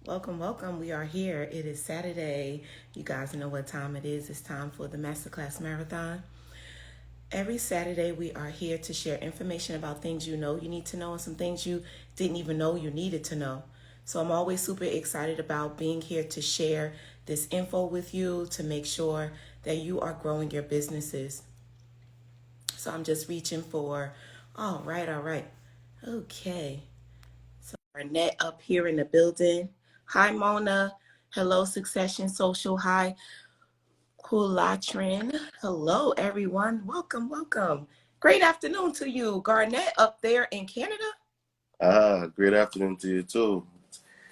Welcome, welcome. We are here. It is Saturday. You guys know what time it is. It's time for the Masterclass Marathon. Every Saturday, we are here to share information about things you know you need to know and some things you didn't even know you needed to know. So I'm always super excited about being here to share this info with you to make sure that you are growing your businesses. So I'm just reaching for, all right, all right. Okay. So Arnett up here in the building. Hi, Mona. Hello, Succession Social. Hi, Kulatrin. Hello, everyone. Welcome, welcome. Great afternoon to you, Garnett, up there in Canada. Great afternoon to you too.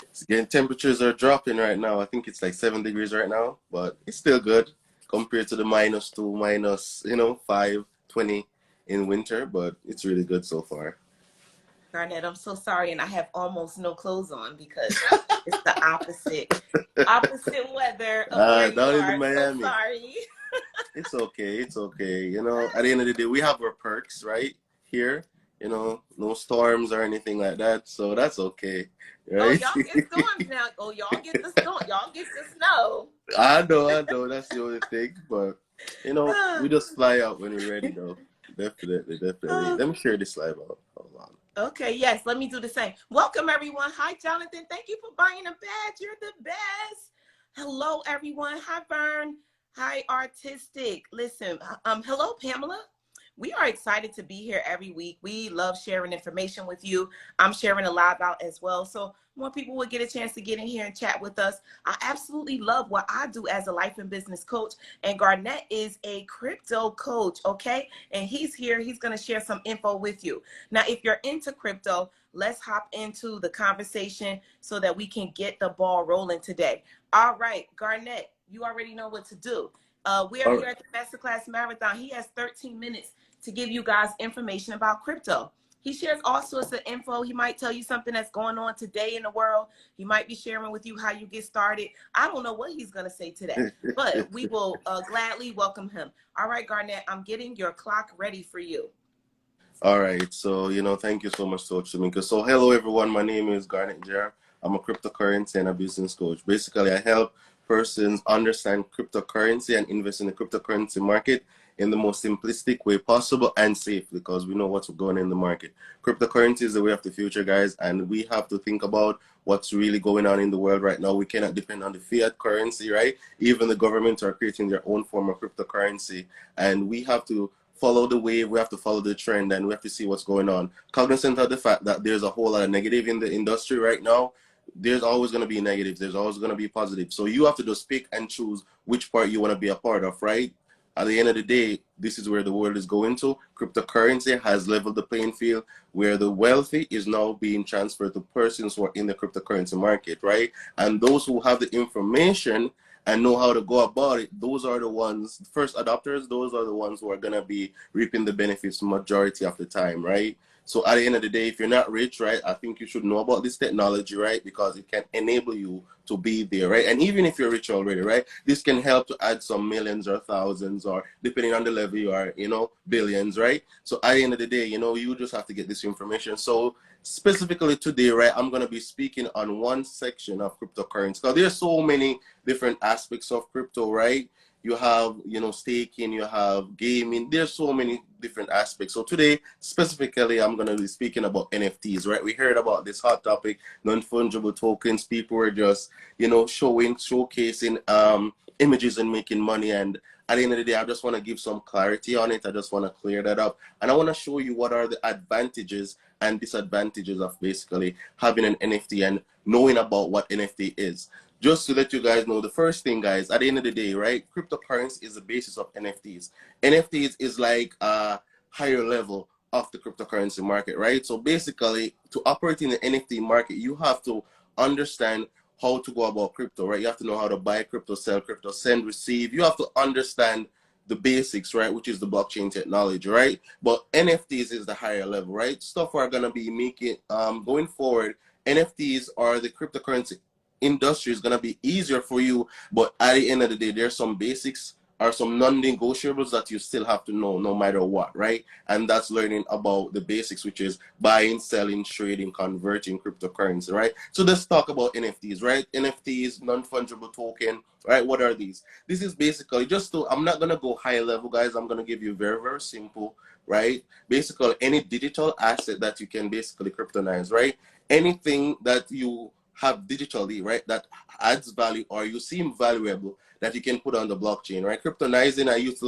It's getting temperatures are dropping right now. I think it's like 7 degrees right now, but it's still good compared to the -2, -5, 20 in winter, but it's really good so far. Garnett, I'm so sorry, and I have almost no clothes on because it's the opposite weather of where you Down in the are. So Miami, sorry. it's okay. It's okay. At the end of the day, we have our perks right here. No storms or anything like that, so that's okay, Oh, right? y'all get storms now. Oh, y'all get the storm. Y'all get the snow. I know. That's the only thing, but we just fly out when we're ready, though. Definitely, definitely. Let me share this live out. Hold on. Okay, yes, let me do the same. Welcome, everyone. Hi, Jonathan. Thank you for buying a badge. You're the best. Hello, everyone. Hi, Vern. Hi, Artistic. Listen, hello, Pamela. We are excited to be here every week. We love sharing information with you. I'm sharing a live out as well. So more people will get a chance to get in here and chat with us. I absolutely love what I do as a life and business coach. And Garnett is a crypto coach, okay? And he's here. He's going to share some info with you. Now, if you're into crypto, let's hop into the conversation so that we can get the ball rolling today. All right, Garnett, you already know what to do. We are All here right. at the Masterclass Marathon. He has 13 minutes to give you guys information about crypto. He shares all sorts of info. He might tell you something that's going on today in the world. He might be sharing with you how you get started. I don't know what he's going to say today, but we will gladly welcome him. All right, Garnett, I'm getting your clock ready for you. All right. So, thank you so much, Coach Tamika. So, hello, everyone. My name is Garnet Jar. I'm a cryptocurrency and a business coach. Basically, I help persons understand cryptocurrency and invest in the cryptocurrency market in the most simplistic way possible and safe because we know what's going on in the market. Cryptocurrency is the way of the future, guys, and we have to think about what's really going on in the world right now. We cannot depend on the fiat currency, right? Even the governments are creating their own form of cryptocurrency, and we have to follow the wave, we have to follow the trend, and we have to see what's going on. Cognizant of the fact that there's a whole lot of negative in the industry right now, there's always going to be negatives, there's always going to be positive. So you have to just pick and choose which part you want to be a part of, right? At the end of the day, this is where the world is going to. Cryptocurrency has leveled the playing field where the wealthy is now being transferred to persons who are in the cryptocurrency market, right? And those who have the information and know how to go about it, those are the ones, first adopters, those are the ones who are going to be reaping the benefits majority of the time, right? So at the end of the day, if you're not rich, right, I think you should know about this technology, right, because it can enable you to be there, right? And even if you're rich already, right, this can help to add some millions or thousands or depending on the level you are, billions, right? So at the end of the day, you just have to get this information. So specifically today, right, I'm going to be speaking on one section of cryptocurrency because there's so many different aspects of crypto, right? You have, staking, you have gaming. There's so many different aspects. So today, specifically, I'm going to be speaking about NFTs, right? We heard about this hot topic, non-fungible tokens. People were just, showcasing images and making money. And at the end of the day, I just want to give some clarity on it. I just want to clear that up. And I want to show you what are the advantages and disadvantages of basically having an NFT and knowing about what NFT is. Just to let you guys know, the first thing, guys, at the end of the day, right, cryptocurrency is the basis of NFTs. NFTs is like a higher level of the cryptocurrency market, right? So basically, to operate in the NFT market, you have to understand how to go about crypto, right? You have to know how to buy crypto, sell crypto, send, receive. You have to understand the basics, right, which is the blockchain technology, right? But NFTs is the higher level, right? Stuff we're gonna be making going forward. NFTs are the cryptocurrency industry is going to be easier for you, but at the end of the day, there's some basics are some non-negotiables that you still have to know no matter what, right? And that's learning about the basics, which is buying, selling, trading, converting cryptocurrency, right? So let's talk about NFTs, right? NFTs, non-fungible token, right? What are these? This is basically just to, I'm not going to go high level, guys. I'm going to give you very, very simple, right? Basically, any digital asset that you can basically cryptonize, right? Anything that you have digitally, right, that adds value or you seem valuable that you can put on the blockchain, right? Cryptonizing, I use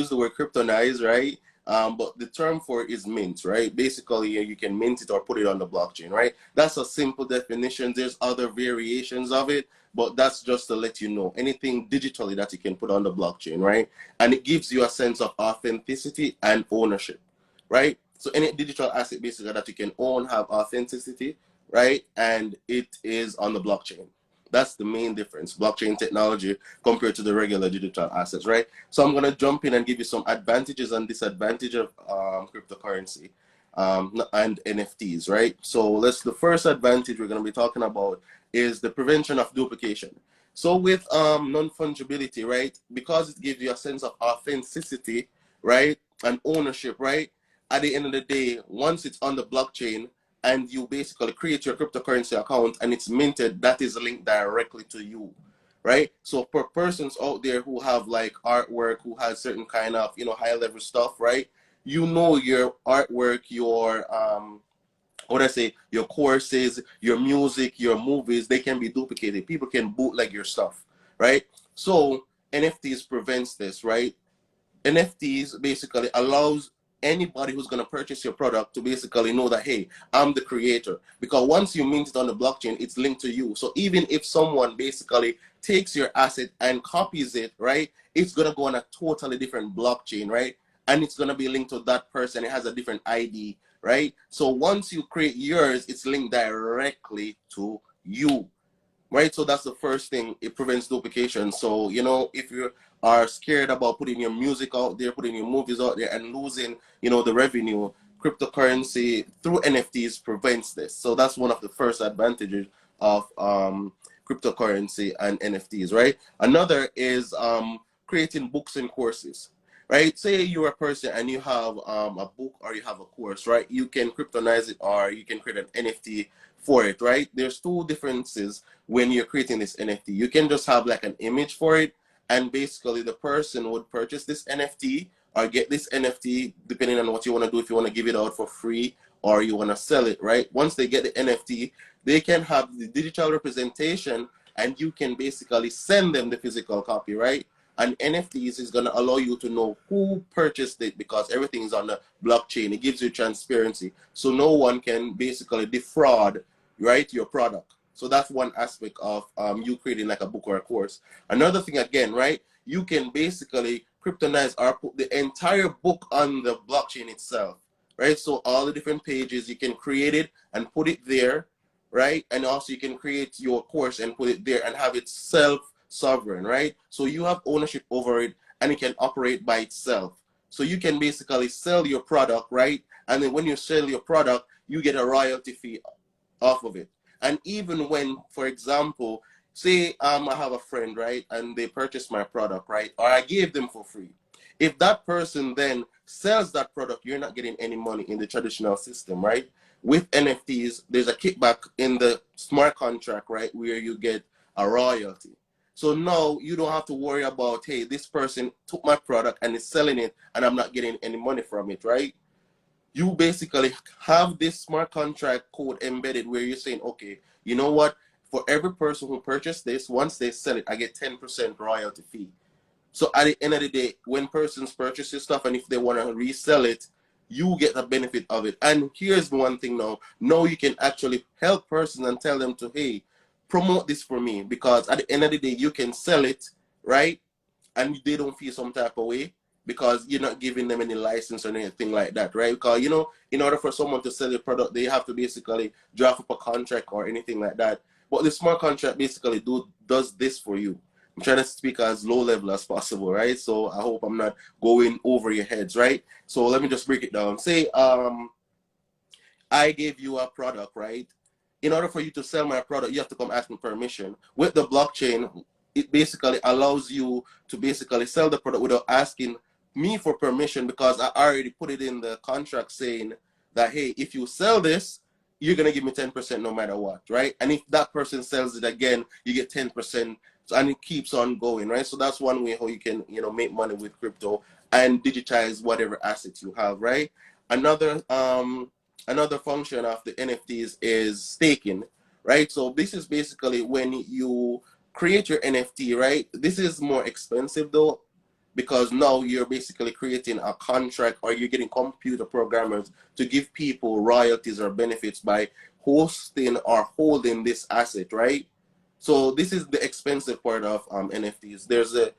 the word cryptonize, right? But the term for it is mint, right? Basically, you can mint it or put it on the blockchain, right? That's a simple definition. There's other variations of it, but that's just to let you know anything digitally that you can put on the blockchain, right? And it gives you a sense of authenticity and ownership, right? So any digital asset basically that you can own have authenticity, right? And it is on the blockchain. That's the main difference, blockchain technology compared to the regular digital assets, right? So I'm going to jump in and give you some advantages and disadvantages of cryptocurrency and NFTs, right? So the first advantage we're going to be talking about is the prevention of duplication. So with non-fungibility, right, because it gives you a sense of authenticity, right, and ownership, right, at the end of the day, once it's on the blockchain, and you basically create your cryptocurrency account and it's minted, that is linked directly to you, right? So for persons out there who have like artwork, who has certain kind of, high level stuff, right? You know, your artwork, your, your courses, your music, your movies, they can be duplicated. People can bootleg your stuff, right? So NFTs prevents this, right? NFTs basically allows anybody who's going to purchase your product to basically know that, hey, I'm the creator. Because once you mint it on the blockchain, it's linked to you. So even if someone basically takes your asset and copies it, right, it's going to go on a totally different blockchain, right? And it's going to be linked to that person. It has a different ID, right? So once you create yours, it's linked directly to you. Right, so that's the first thing. It prevents duplication. So if you are scared about putting your music out there, putting your movies out there, and losing the revenue, cryptocurrency through NFTs prevents this. So that's one of the first advantages of cryptocurrency and NFTs. Right. Another is creating books and courses. Right. Say you're a person and you have a book or you have a course. Right. You can cryptonize it or you can create an NFT for it. Right. There's two differences when you're creating this NFT. You can just have like an image for it, and basically the person would purchase this NFT or get this NFT depending on what you want to do, if you want to give it out for free or you want to sell it, right? Once they get the NFT, they can have the digital representation and you can basically send them the physical copy, right? And NFTs is going to allow you to know who purchased it because everything is on the blockchain. It gives you transparency. So no one can basically defraud, right, your product. So that's one aspect of you creating like a book or a course. Another thing again, right? You can basically cryptonize or put the entire book on the blockchain itself, right? So all the different pages, you can create it and put it there, right? And also you can create your course and put it there and have it self-sovereign, right? So you have ownership over it and it can operate by itself. So you can basically sell your product, right? And then when you sell your product, you get a royalty fee off of it. And even when, for example, say I have a friend, right, and they purchase my product, right, or I gave them for free. If that person then sells that product, you're not getting any money in the traditional system, right? With NFTs, there's a kickback in the smart contract, right, where you get a royalty. So now you don't have to worry about, hey, this person took my product and is selling it and I'm not getting any money from it, right? You basically have this smart contract code embedded where you're saying, okay, you know what? For every person who purchased this, once they sell it, I get 10% royalty fee. So at the end of the day, when persons purchase your stuff and if they want to resell it, you get the benefit of it. And here's one thing now. Now you can actually help persons and tell them to, hey, promote this for me. Because at the end of the day, you can sell it, right? And they don't feel some type of way because you're not giving them any license or anything like that, right? Because, in order for someone to sell a product, they have to basically draft up a contract or anything like that. But the smart contract basically does this for you. I'm trying to speak as low level as possible, right? So I hope I'm not going over your heads, right? So let me just break it down. Say I gave you a product, right? In order for you to sell my product, you have to come ask me permission. With the blockchain, it basically allows you to basically sell the product without asking me for permission, because I already put it in the contract saying that, hey, if you sell this, you're going to give me 10% no matter what, right? And if that person sells it again, you get 10%, and it keeps on going, right? So that's one way how you can, make money with crypto and digitize whatever assets you have, right? Another function of the NFTs is staking, right? So this is basically when you create your NFT, right? This is more expensive though, because now you're basically creating a contract, or you're getting computer programmers to give people royalties or benefits by hosting or holding this asset, right? So this is the expensive part of NFTs. There's a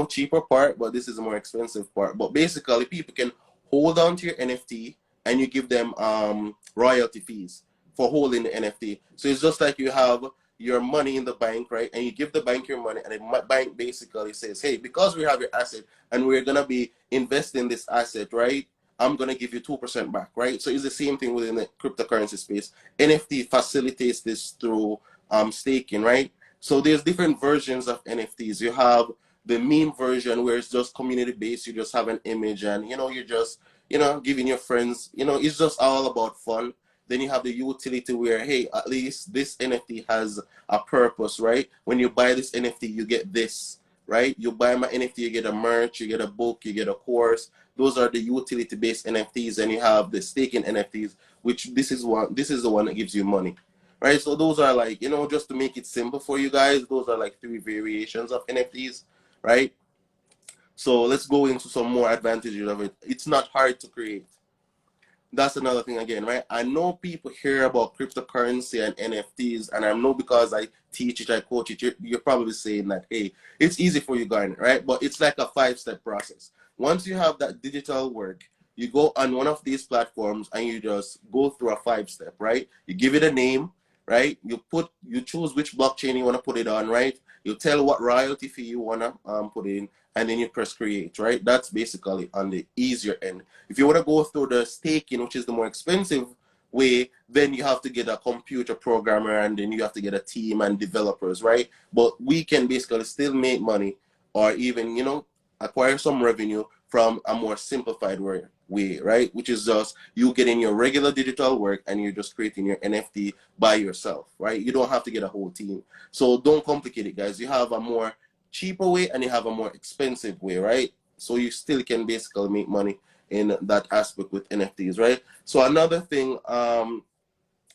cheaper part, but this is a more expensive part. But basically, people can hold on to your NFT, and you give them royalty fees for holding the NFT. So it's just like you have your money in the bank, right? And you give the bank your money, and the bank basically says, hey, because we have your asset and we're gonna be investing this asset, right? I'm gonna give you 2% back, right? So it's the same thing within the cryptocurrency space. NFT facilitates this through staking, right? So there's different versions of NFTs. You have the meme version, where it's just community based. You just have an image, and you're just giving your friends. It's just all about fun. Then you have the utility, where, hey, at least this NFT has a purpose, right? When you buy this NFT, you get this, right? You buy my NFT, you get a merch, you get a book, you get a course. Those are the utility-based NFTs. And you have the staking NFTs, which this is the one that gives you money, right? So those are like, just to make it simple for you guys, those are like 3 variations of NFTs, right? So let's go into some more advantages of it. It's not hard to create. That's another thing again, right? I know people hear about cryptocurrency and NFTs, and I know because I teach it, I coach it, you're probably saying that, hey, it's easy for you, Garnet, right? But it's like a 5-step process. Once you have that digital work, you go on one of these platforms and you just go through a 5-step, right? You give it a name, right? You choose which blockchain you want to put it on, right? You tell what royalty fee you want to put in, and then you press create, right? That's basically on the easier end. If you want to go through the staking, which is the more expensive way, then you have to get a computer programmer, and then you have to get a team and developers, right? But we can basically still make money, or even, acquire some revenue from a more simplified way, right? Which is just you getting your regular digital work, and you're just creating your NFT by yourself, right? You don't have to get a whole team. So don't complicate it, guys. You have a more cheaper way, and you have a more expensive way, right? So you still can basically make money in that aspect with NFTs, right? So another thing, an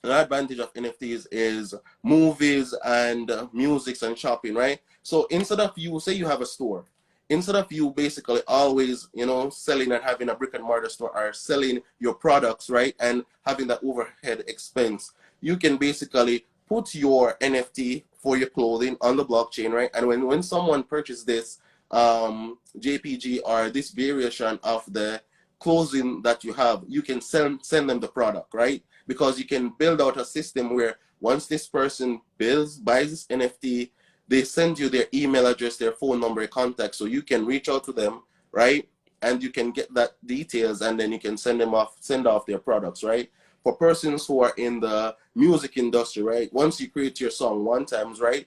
advantage of NFTs is movies and music and shopping, right? So instead of you, say you have a store, instead of you basically always, selling and having a brick and mortar store, or selling your products, right, and having that overhead expense, you can basically put your NFT for your clothing on the blockchain, right? And when someone purchases this JPG or this variation of the clothing that you have, you can send them the product, right? Because you can build out a system where once this person buys this NFT, they send you their email address, their phone number, contact, so you can reach out to them, right? And you can get that details, and then you can send off their products, right? For persons who are in the music industry, right? Once you create your song one time, right?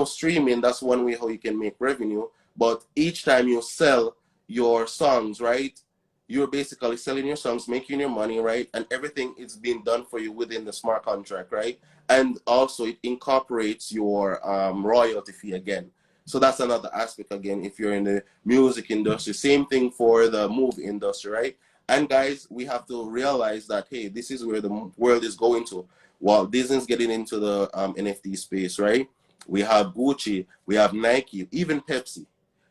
Streaming, that's one way how you can make revenue. But each time you sell your songs, right, you're basically selling your songs, making your money, right? And everything is being done for you within the smart contract, right? And also it incorporates your royalty fee again. So that's another aspect again, if you're in the music industry. Same thing for the movie industry, right? And guys, we have to realize that, hey, this is where the world is going to. While Disney's getting into the NFT space, right? We have Gucci, we have Nike, even Pepsi,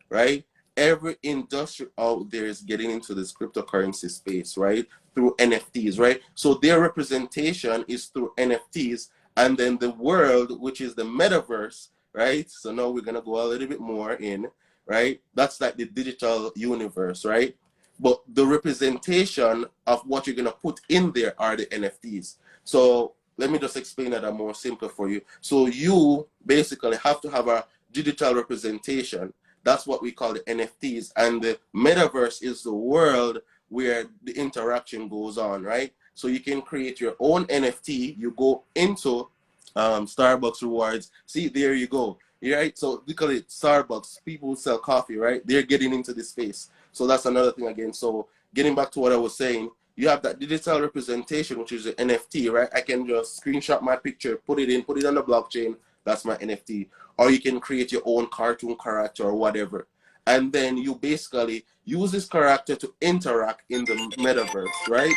right? Every industry out there is getting into this cryptocurrency space, right? Through NFTs, right? So their representation is through NFTs, and then the world, which is the metaverse, right? So now we're gonna go a little bit more in, right? That's like the digital universe, right? But the representation of what you're gonna put in there are the NFTs. So let me just explain that more simple for you. So you basically have to have a digital representation. That's what we call the NFTs. And the metaverse is the world where the interaction goes on, right? So you can create your own NFT. You go into Starbucks rewards. See, there you go. right? So we call it Starbucks. People who sell coffee, right? They're getting into this space. So that's another thing again. So getting back to what I was saying, you have that digital representation, which is an NFT, right? I can just screenshot my picture, put it on the blockchain. That's my NFT. Or you can create your own cartoon character or whatever. And then you basically use this character to interact in the metaverse, right?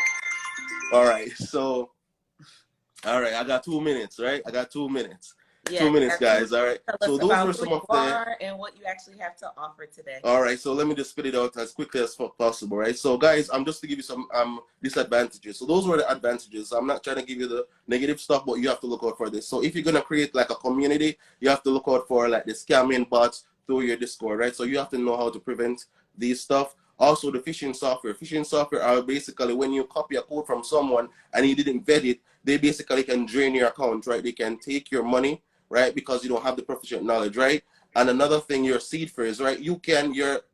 All right. So, all right, I got 2 minutes, right? I got 2 minutes. Yeah, Two you minutes, have to guys. All right. tell us So those about were who some you of the. are and what you actually have to offer today. All right. So let me just spit it out as quickly as possible, right? So, guys, I'm just to give you some disadvantages. So those were the advantages. I'm not trying to give you the negative stuff, but you have to look out for this. So if you're gonna create like a community, you have to look out for like the scamming bots through your Discord, right? So you have to know how to prevent these stuff. Also, the phishing software. Phishing software are basically when you copy a code from someone and you didn't vet it, they basically can drain your account, right? They can take your money, right? Because you don't have the proficient knowledge, right? And another thing, your seed phrase, right? Your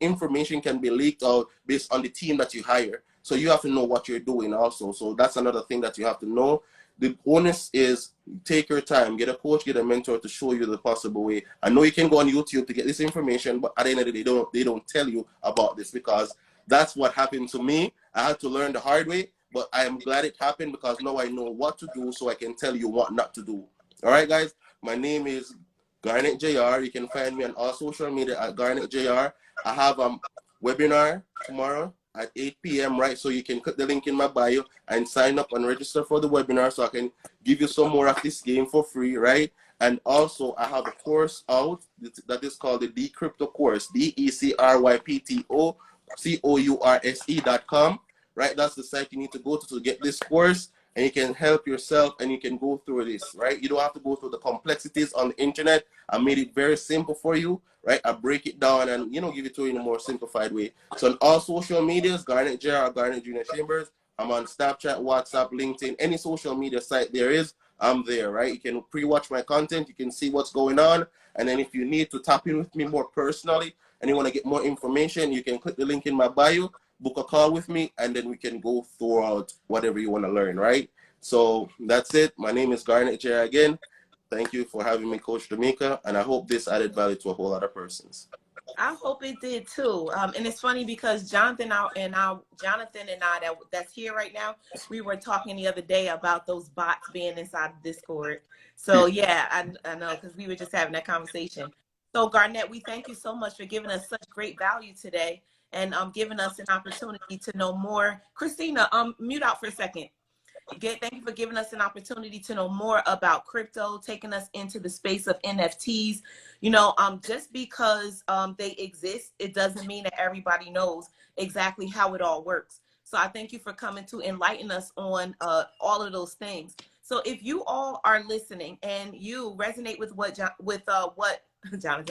information can be leaked out based on the team that you hire. So you have to know what you're doing also. So that's another thing that you have to know. The bonus is take your time, get a coach, get a mentor to show you the possible way. I know you can go on YouTube to get this information, but at the end of the day, they don't tell you about this because that's what happened to me. I had to learn the hard way, but I am glad it happened because now I know what to do so I can tell you what not to do. All right, guys, my name is Garnet JR. You can find me on all social media at Garnet JR. I have a webinar tomorrow at 8 p.m., right? So you can click the link in my bio and sign up and register for the webinar so I can give you some more of this game for free, right? And also, I have a course out that is called the Decrypto course, DECRYPTOCOURSE.com, right? That's the site you need to go to get this course, and you can help yourself and you can go through this, right? You don't have to go through the complexities on the internet. I made it very simple for you, right? I break it down and, give it to you in a more simplified way. So on all social medias, Garnet JR, Garnet Junior Chambers. I'm on Snapchat, WhatsApp, LinkedIn, any social media site there is, I'm there, right? You can pre-watch my content. You can see what's going on. And then if you need to tap in with me more personally and you want to get more information, you can click the link in my bio, book a call with me, and then we can go throughout whatever you want to learn, right? So that's it. My name is Garnet J. again. Thank you for having me, Coach D'Amica, and I hope this added value to a whole lot of persons. I hope it did too. And it's funny because Jonathan and I that's here right now, we were talking the other day about those bots being inside of Discord. So yeah, I know because we were just having that conversation. So Garnett, we thank you so much for giving us such great value today and giving us an opportunity to know more. Christina, mute out for a second. Thank you for giving us an opportunity to know more about crypto, taking us into the space of NFTs. Just because they exist, it doesn't mean that everybody knows exactly how it all works. So I thank you for coming to enlighten us on all of those things. So if you all are listening and you resonate with what Jonathan, I'm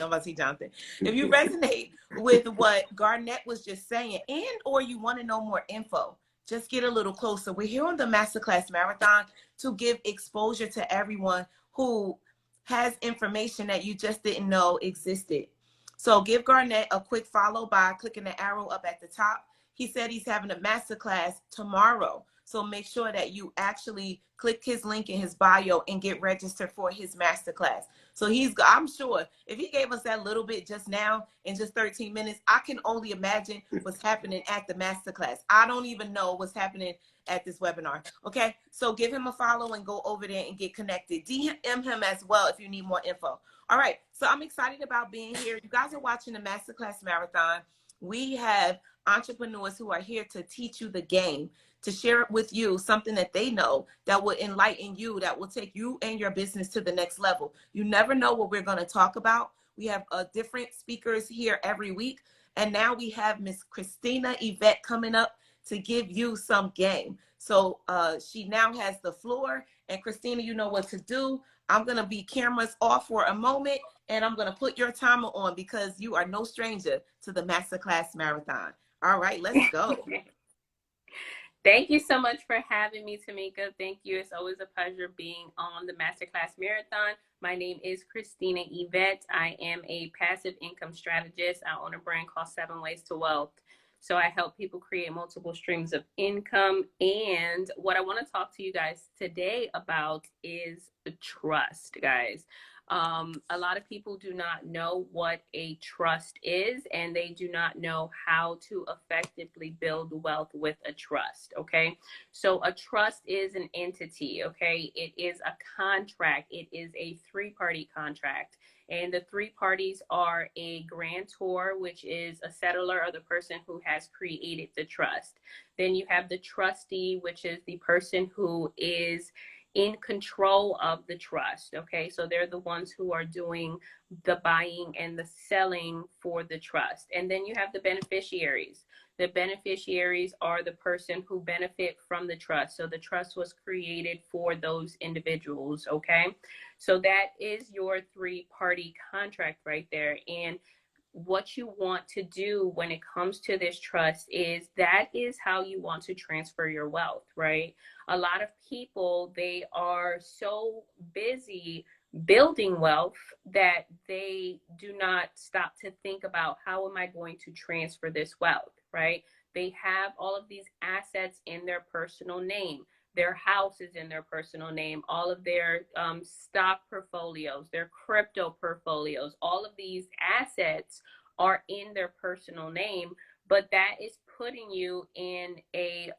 about to say Jonathan. If you resonate with what Garnett was just saying, and or you want to know more info, just get a little closer. We're here on the Masterclass Marathon to give exposure to everyone who has information that you just didn't know existed. So give Garnett a quick follow by clicking the arrow up at the top. He said he's having a masterclass tomorrow. So make sure that you actually click his link in his bio and get registered for his masterclass. So I'm sure if he gave us that little bit just now in just 13 minutes, I can only imagine what's happening at the masterclass. I don't even know what's happening at this webinar. Okay, so give him a follow and go over there and get connected. DM him as well if you need more info. All right, so I'm excited about being here. You guys are watching the Masterclass Marathon. We have entrepreneurs who are here to teach you the game, to share with you something that they know that will enlighten you, that will take you and your business to the next level. You never know what we're going to talk about. We have different speakers here every week. And now we have Miss Christina Yvette coming up to give you some game. So she now has the floor. And Christina, you know what to do. I'm going to be cameras off for a moment, and I'm going to put your timer on because you are no stranger to the Masterclass Marathon. All right, let's go. Thank you so much for having me, Tamika. Thank you. It's always a pleasure being on the Masterclass Marathon. My name is Christina Yvette. I am a passive income strategist. I own a brand called 7 Ways to Wealth. So I help people create multiple streams of income. And what I want to talk to you guys today about is trust, guys. A lot of people do not know what a trust is, and they do not know how to effectively build wealth with a trust. Okay. So a trust is an entity. Okay. It is a contract. It is a three-party contract. And the three parties are a grantor, which is a settlor or the person who has created the trust. Then you have the trustee, which is the person who is in control of the trust. Okay, so they're the ones who are doing the buying and the selling for the trust. And then you have the beneficiaries. The beneficiaries are the person who benefit from the trust. So the trust was created for those individuals. Okay, so that is your three-party contract right there. And what you want to do when it comes to this trust is that is how you want to transfer your wealth, right? A lot of people, they are so busy building wealth that they do not stop to think about, how am I going to transfer this wealth, right? They have all of these assets in their personal name. Their house is in their personal name, all of their stock portfolios, their crypto portfolios, all of these assets are in their personal name, but that is putting you in a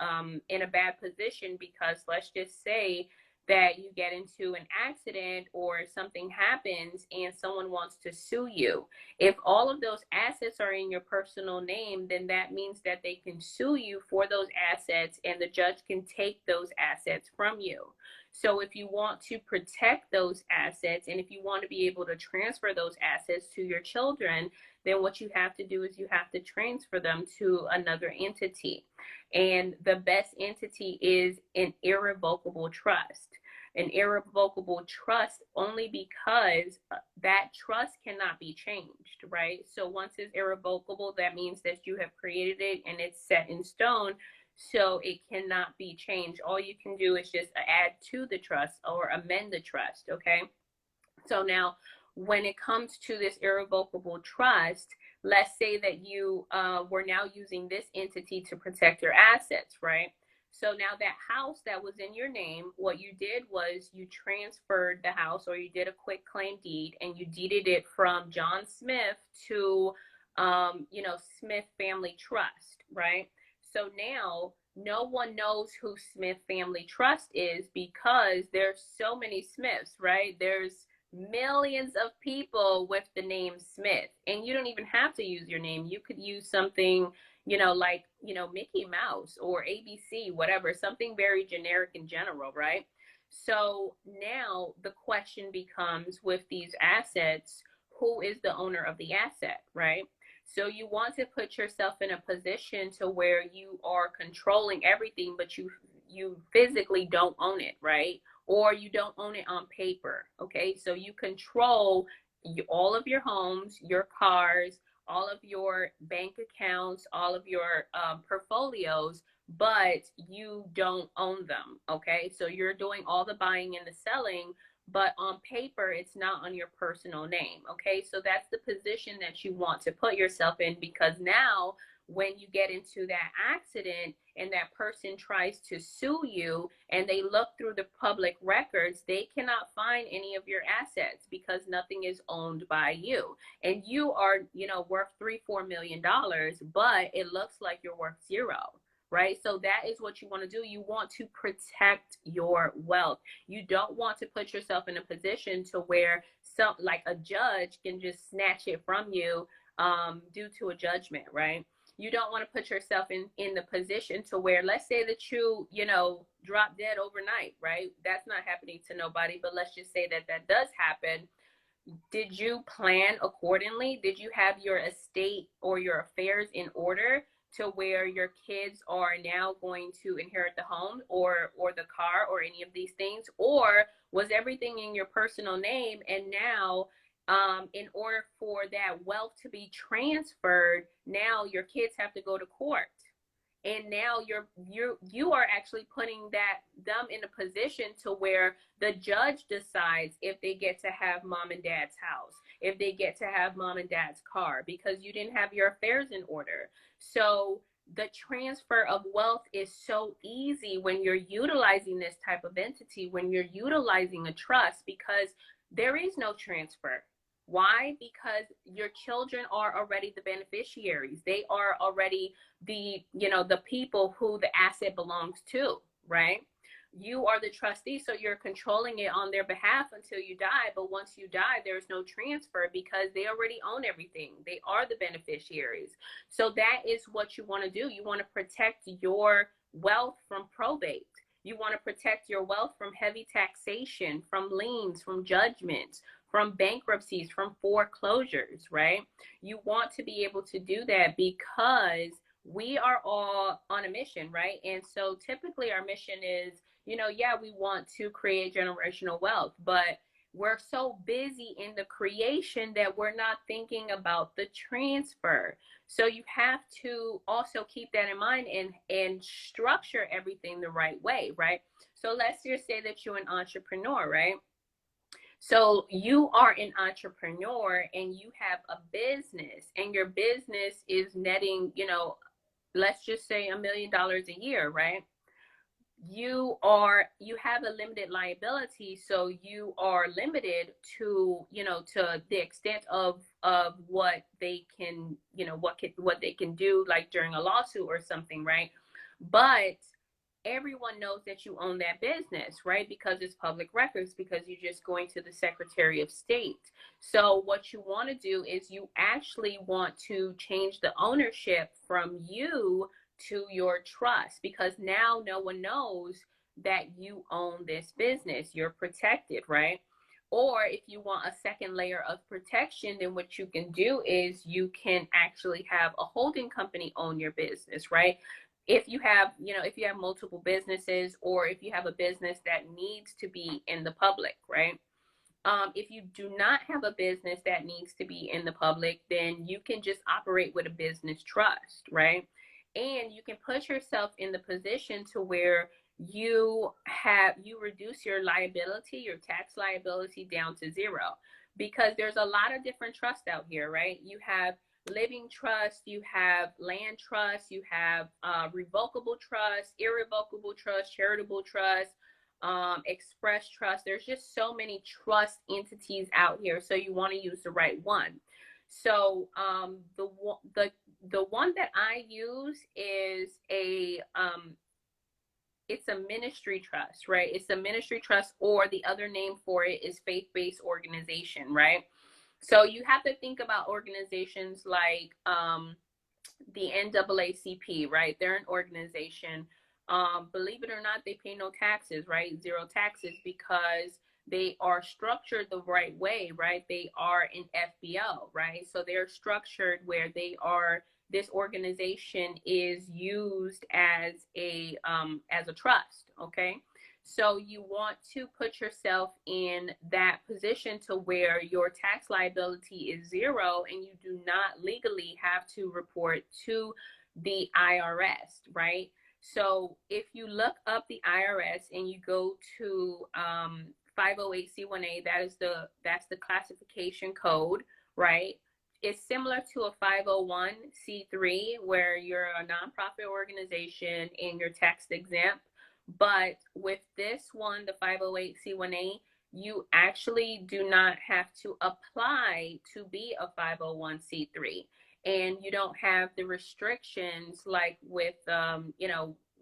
bad position, because let's just say that you get into an accident or something happens and someone wants to sue you. If all of those assets are in your personal name, then that means that they can sue you for those assets, and the judge can take those assets from you. So if you want to protect those assets, and if you want to be able to transfer those assets to your children, then what you have to do is you have to transfer them to another entity. And the best entity is an irrevocable trust. An irrevocable trust only because that trust cannot be changed, right? So once it's irrevocable, that means that you have created it and it's set in stone, so it cannot be changed. All you can do is just add to the trust or amend the trust, okay? So now, when it comes to this irrevocable trust, let's say that you were now using this entity to protect your assets, right? So now that house that was in your name, what you did was you transferred the house, or you did a quick claim deed, and you deeded it from John Smith to, Smith Family Trust, right? So now no one knows who Smith Family Trust is, because there's so many Smiths, right? There's millions of people with the name Smith, and you don't even have to use your name. You could use something, like, Mickey Mouse or ABC, whatever, something very generic in general, right? So now the question becomes, with these assets, who is the owner of the asset, right? So you want to put yourself in a position to where you are controlling everything, but you physically don't own it, right? Or you don't own it on paper, okay? So you control all of your homes, your cars, all of your bank accounts, all of your portfolios, but you don't own them, okay? So you're doing all the buying and the selling, but on paper, it's not on your personal name, okay? So that's the position that you want to put yourself in, because now when you get into that accident and that person tries to sue you and they look through the public records, they cannot find any of your assets because nothing is owned by you. And you are, worth $3-4 million, but it looks like you're worth zero. Right? So that is what you want to do. You want to protect your wealth. You don't want to put yourself in a position to where a judge can just snatch it from you due to a judgment, right? You don't want to put yourself in the position to where, let's say that you drop dead overnight, right? That's not happening to nobody, but let's just say that that does happen. Did you plan accordingly? Did you have your estate or your affairs in order to where your kids are now going to inherit the home or the car or any of these things? Or was everything in your personal name, and now in order for that wealth to be transferred, now your kids have to go to court, and now you are actually putting them in a position to where the judge decides if they get to have mom and dad's house, if they get to have mom and dad's car, because you didn't have your affairs in order. So the transfer of wealth is so easy when you're utilizing this type of entity, when you're utilizing a trust, because There is no transfer. Why? Because your children are already the beneficiaries. They are already the, the people who the asset belongs to, right? You are the trustee, so you're controlling it on their behalf until you die. But once you die, there's no transfer because they already own everything. They are the beneficiaries. So that is what you want to do. You want to protect your wealth from probate. You want to protect your wealth from heavy taxation, from liens, from judgments, from bankruptcies, from foreclosures, right? You want to be able to do that because we are all on a mission, right? And so typically our mission is, yeah, we want to create generational wealth, but we're so busy in the creation that we're not thinking about the transfer. So you have to also keep that in mind and structure everything the right way, right? So let's just say that you're an entrepreneur, right? So you are an entrepreneur and you have a business, and your business is netting, let's just say $1 million a year, right? You have a limited liability, so you are limited to, to the extent of what they can, what they can do, like during a lawsuit or something, right? But everyone knows that you own that business, right? Because it's public records, because you're just going to the Secretary of State. So what you want to do is you actually want to change the ownership from you to your trust, because now no one knows that you own this business. You're protected, right? Or if you want a second layer of protection, then what you can do is you can actually have a holding company own your business, right? If you have, if you have multiple businesses, or if you have a business that needs to be in the public, right? If you do not have a business that needs to be in the public, then you can just operate with a business trust, right? And you can put yourself in the position to where you reduce your liability, your tax liability down to zero, because there's a lot of different trusts out here, right? You have living trust, you have land trust, you have revocable trust, irrevocable trust, charitable trust, express trust. There's just so many trust entities out here, so you want to use the right one. So the one that I use is it's a ministry trust, right? It's a ministry trust, or the other name for it is faith-based organization, right? So you have to think about organizations like the NAACP, right? They're an organization. Believe it or not, they pay no taxes, right? Zero taxes, because they are structured the right way, right? They are an FBO, right? So they're structured where this organization is used as a trust, okay? So you want to put yourself in that position to where your tax liability is zero, and you do not legally have to report to the IRS, right? So if you look up the IRS and you go to 508C1A, that's the classification code, right? It's similar to a 501c3 where you're a nonprofit organization and you're tax exempt. But with this one, the 508c1A, you actually do not have to apply to be a 501c3. And you don't have the restrictions like with,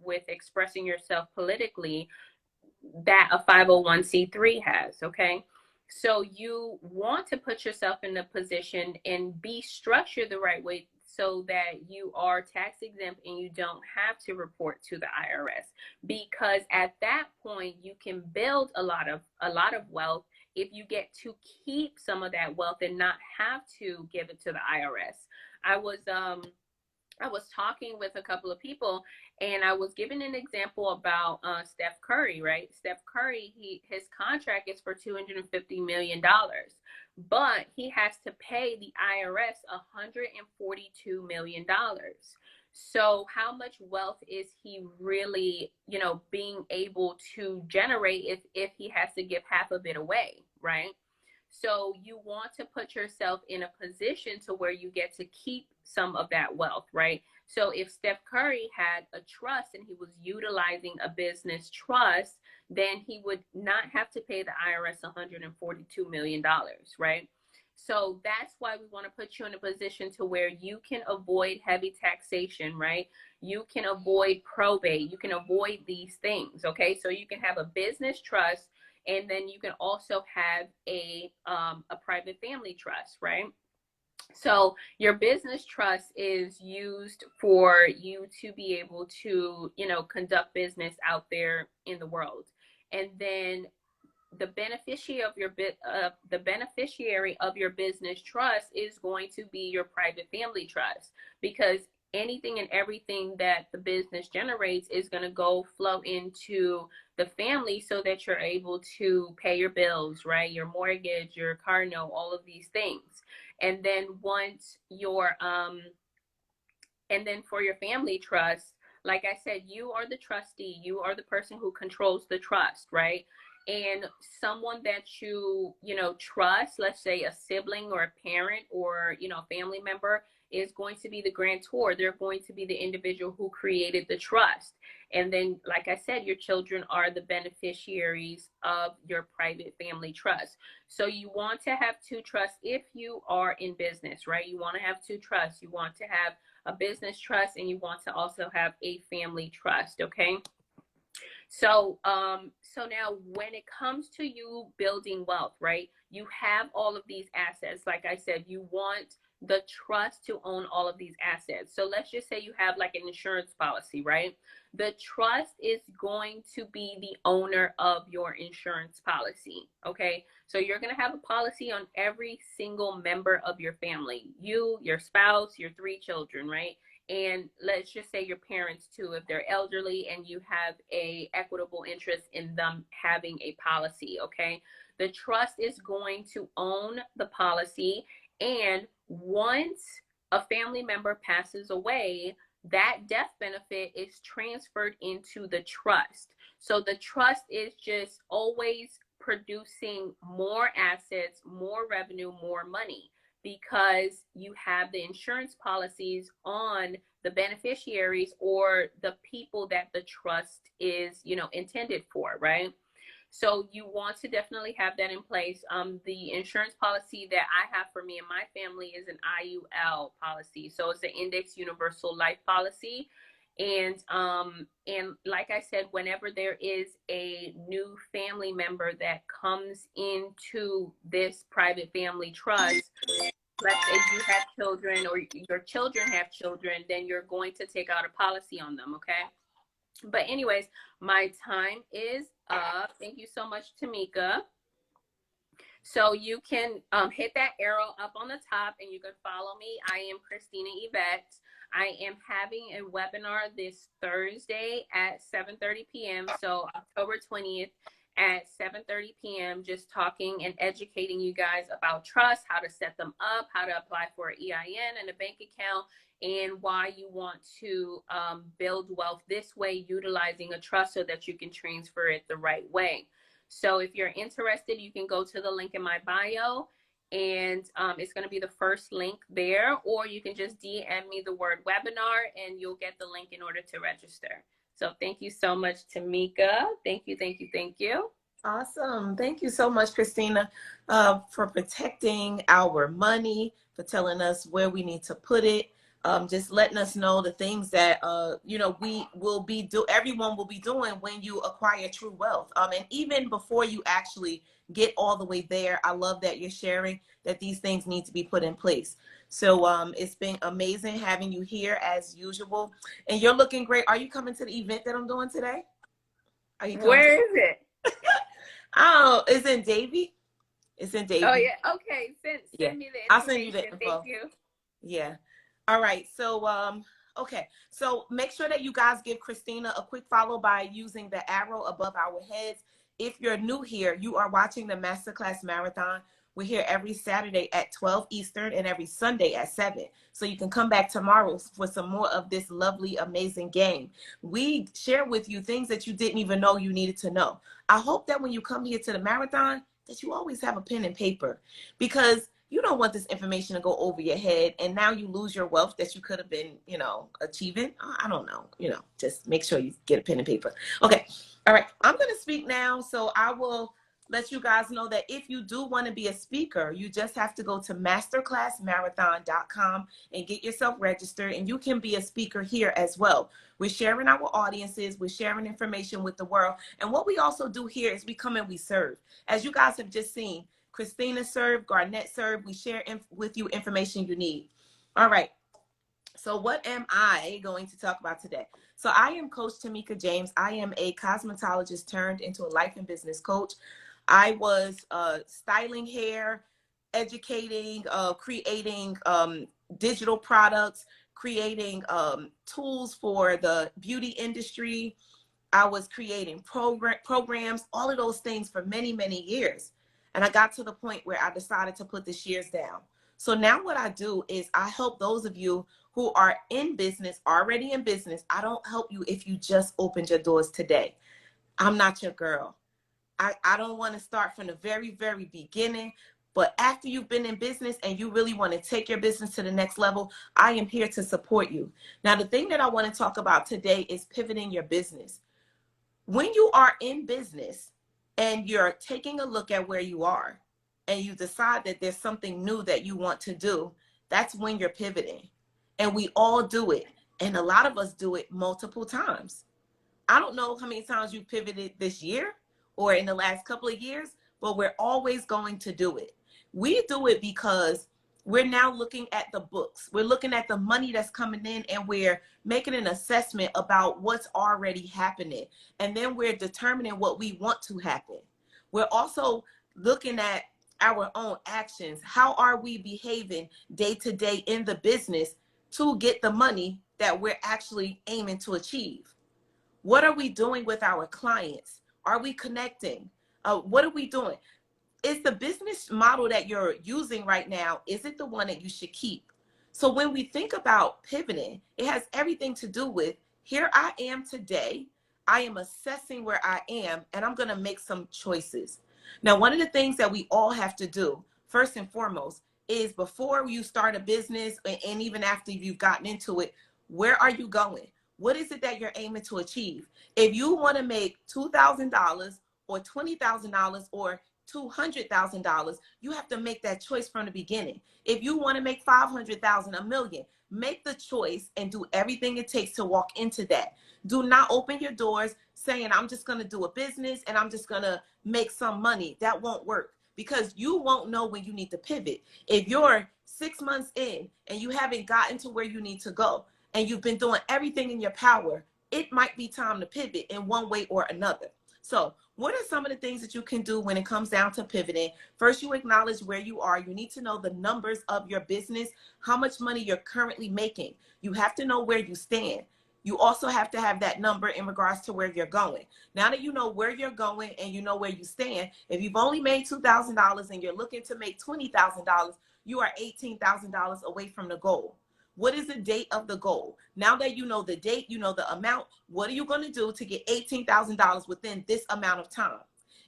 with expressing yourself politically that a 501c3 has, okay? So you want to put yourself in a position and be structured the right way so that you are tax exempt and you don't have to report to the IRS, because at that point you can build a lot of wealth if you get to keep some of that wealth and not have to give it to the IRS. I was talking with a couple of people, and I was giving an example about Steph Curry, right? Steph Curry, his contract is for $250 million, but he has to pay the IRS $142 million. So how much wealth is he really, being able to generate if he has to give half of it away, right? So you want to put yourself in a position to where you get to keep some of that wealth, right? So if Steph Curry had a trust and he was utilizing a business trust, then he would not have to pay the IRS $142 million, right? So that's why we want to put you in a position to where you can avoid heavy taxation, right? You can avoid probate. You can avoid these things, okay? So you can have a business trust, and then you can also have a private family trust, right? So your business trust is used for you to be able to, you know, conduct business out there in the world. And then the beneficiary of your business trust is going to be your private family trust, because anything and everything that the business generates is going to go flow into the family so that you're able to pay your bills, right? Your mortgage, your car note, all of these things. And then once your and then for your family trust, like I said, you are the trustee, you are the person who controls the trust, right? And someone that you know, trust, let's say a sibling or a parent or, you know, a family member, is going to be the grantor. They're going to be the individual who created the trust. And then, like I said, your children are the beneficiaries of your private family trust. So you want to have two trusts if you are in business, right? You want to have two trusts. You want to have a business trust, and you want to also have a family trust, okay? So, so now when it comes to you building wealth, right? You have all of these assets. Like I said, you want the trust to own all of these assets. So let's just say you have like an insurance policy, right? The trust is going to be the owner of your insurance policy, okay? So you're going to have a policy on every single member of your family, you, your spouse, your 3 children, right? And let's just say your parents too, if they're elderly and you have a equitable interest in them having a policy, okay? The trust is going to own the policy, and once a family member passes away, that death benefit is transferred into the trust. So the trust is just always producing more assets, more revenue, more money, because you have the insurance policies on the beneficiaries or the people that the trust is, you know, intended for, right? So you want to definitely have that in place. The insurance policy that I have for me and my family is an IUL policy. So it's an Index Universal Life policy. And like I said, whenever there is a new family member that comes into this private family trust, let's say you have children or your children have children, then you're going to take out a policy on them, okay? But anyways, my time is up. Thank you so much, Tamika. So you can hit that arrow up on the top and you can follow me. I am Christina Yvette. I am having a webinar this Thursday at 7:30 p.m. So October 20th at 7:30 p.m. just talking and educating you guys about trust, how to set them up, how to apply for an EIN and a bank account, and why you want to build wealth this way, utilizing a trust so that you can transfer it the right way. So if you're interested, you can go to the link in my bio, and it's going to be the first link there, or you can just DM me the word webinar and you'll get the link in order to register. So thank you so much, Tamika. Thank you, thank you, thank you. Awesome. Thank you so much, Christina, for protecting our money, for telling us where we need to put it. Just letting us know the things that, you know, everyone will be doing when you acquire true wealth. And even before you actually get all the way there, I love that you're sharing that these things need to be put in place. So it's been amazing having you here as usual. And you're looking great. Are you coming to the event that I'm doing today? Are you coming? Where is it? Oh, it's in Davie. It's in Davie. Oh, yeah. Okay. Send me the information. I'll send you the info. Thank you. Yeah. All right. So, okay. So make sure that you guys give Christina a quick follow by using the arrow above our heads. If you're new here, you are watching the Masterclass Marathon. We're here every Saturday at 12 Eastern and every Sunday at 7. So you can come back tomorrow for some more of this lovely, amazing game. We share with you things that you didn't even know you needed to know. I hope that when you come here to the marathon, that you always have a pen and paper, because you don't want this information to go over your head and now you lose your wealth that you could have been, you know, achieving. I don't know, you know, just make sure you get a pen and paper. Okay. All right. I'm going to speak now. So I will let you guys know that if you do want to be a speaker, you just have to go to masterclassmarathon.com and get yourself registered, and you can be a speaker here as well. We're sharing our audiences, we're sharing information with the world. And what we also do here is we come and we serve. As you guys have just seen, Christina served, Garnett served. We share with you information you need. All right. So what am I going to talk about today? So I am Coach Tamika James. I am a cosmetologist turned into a life and business coach. I was styling hair, educating, creating digital products, creating tools for the beauty industry. I was creating programs, all of those things for many, many years. And I got to the point where I decided to put the shears down. So now what I do is I help those of you who are in business, already in business. I don't help you if you just opened your doors today. I'm not your girl. I don't want to start from the very, very beginning. But after you've been in business and you really want to take your business to the next level, I am here to support you. Now, the thing that I want to talk about today is pivoting your business. When you are in business and you're taking a look at where you are and you decide that there's something new that you want to do, that's when you're pivoting. And we all do it. And a lot of us do it multiple times. I don't know how many times you pivoted this year or in the last couple of years, but we're always going to do it. We do it because we're now looking at the books. We're looking at the money that's coming in, and we're making an assessment about what's already happening. And then we're determining what we want to happen. We're also looking at our own actions. How are we behaving day to day in the business to get the money that we're actually aiming to achieve? What are we doing with our clients? Are we connecting? What are we doing? Is the business model that you're using right now, is it the one that you should keep? So when we think about pivoting, it has everything to do with, here I am today, I am assessing where I am, and I'm gonna make some choices. Now, one of the things that we all have to do, first and foremost, is before you start a business, and even after you've gotten into it, where are you going? What is it that you're aiming to achieve? If you wanna make $2,000 or $20,000 or $200,000, you have to make that choice from the beginning. If you want to make 500,000, $1 million, make the choice and do everything it takes to walk into that. Do not open your doors saying, I'm just going to do a business and I'm just going to make some money. That won't work, because you won't know when you need to pivot. If you're 6 months in and you haven't gotten to where you need to go and you've been doing everything in your power, it might be time to pivot in one way or another. So what are some of the things that you can do when it comes down to pivoting? First, you acknowledge where you are. You need to know the numbers of your business, how much money you're currently making. You have to know where you stand. You also have to have that number in regards to where you're going. Now that you know where you're going and you know where you stand, if you've only made $2,000 and you're looking to make $20,000, you are $18,000 away from the goal. What is the date of the goal? Now that you know the date, you know the amount, what are you going to do to get $18,000 within this amount of time?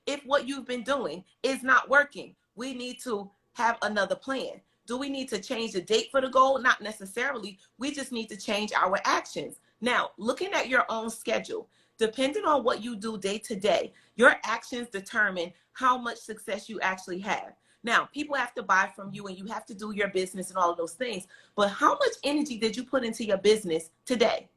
If what you've been doing is not working, we need to have another plan. Do we need to change the date for the goal? Not necessarily. We just need to change our actions. Now, looking at your own schedule, depending on what you do day to day, your actions determine how much success you actually have. Now, people have to buy from you and you have to do your business and all of those things. But how much energy did you put into your business today?